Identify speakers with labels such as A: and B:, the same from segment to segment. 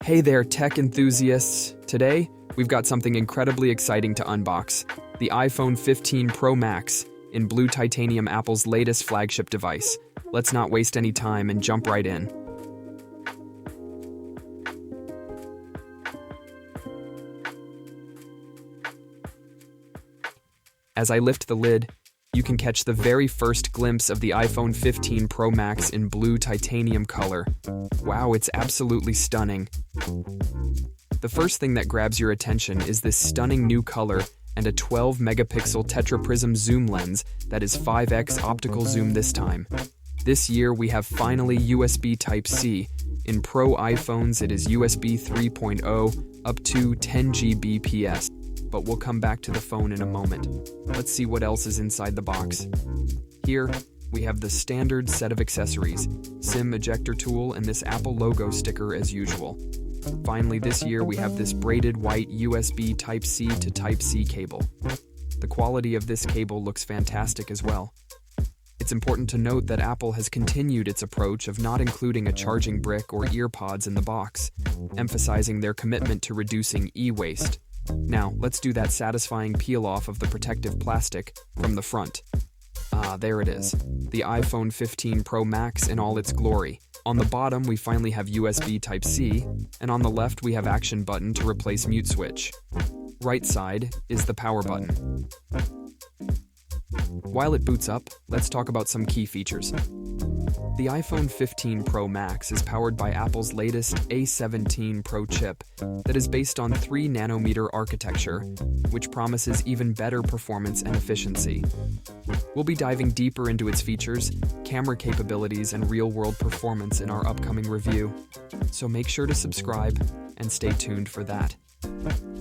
A: Hey there, tech enthusiasts. Today, we've got something incredibly exciting to unbox. The iPhone 15 Pro Max in blue titanium, Apple's latest flagship device. Let's not waste any time and jump right in. As I lift the lid, you can catch the very first glimpse of the iPhone 15 Pro Max in blue titanium color. Wow, it's absolutely stunning. The first thing that grabs your attention is this stunning new color and a 12-megapixel tetraprism zoom lens that is 5x optical zoom this time. This year we have finally USB Type-C. In Pro iPhones it is USB 3.0 up to 10 Gbps. But we'll come back to the phone in a moment. Let's see what else is inside the box. Here, we have the standard set of accessories, SIM ejector tool and this Apple logo sticker as usual. Finally, this year we have this braided white USB Type-C to Type-C cable. The quality of this cable looks fantastic as well. It's important to note that Apple has continued its approach of not including a charging brick or ear pods in the box, emphasizing their commitment to reducing e-waste. Now, let's do that satisfying peel-off of the protective plastic from the front. There it is. The iPhone 15 Pro Max in all its glory. On the bottom, we finally have USB Type-C, and on the left, we have Action button to replace mute switch. Right side is the power button. While it boots up, let's talk about some key features. The iPhone 15 Pro Max is powered by Apple's latest A17 Pro chip that is based on 3-nanometer architecture, which promises even better performance and efficiency. We'll be diving deeper into its features, camera capabilities, and real-world performance in our upcoming review, so make sure to subscribe and stay tuned for that.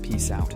A: Peace out.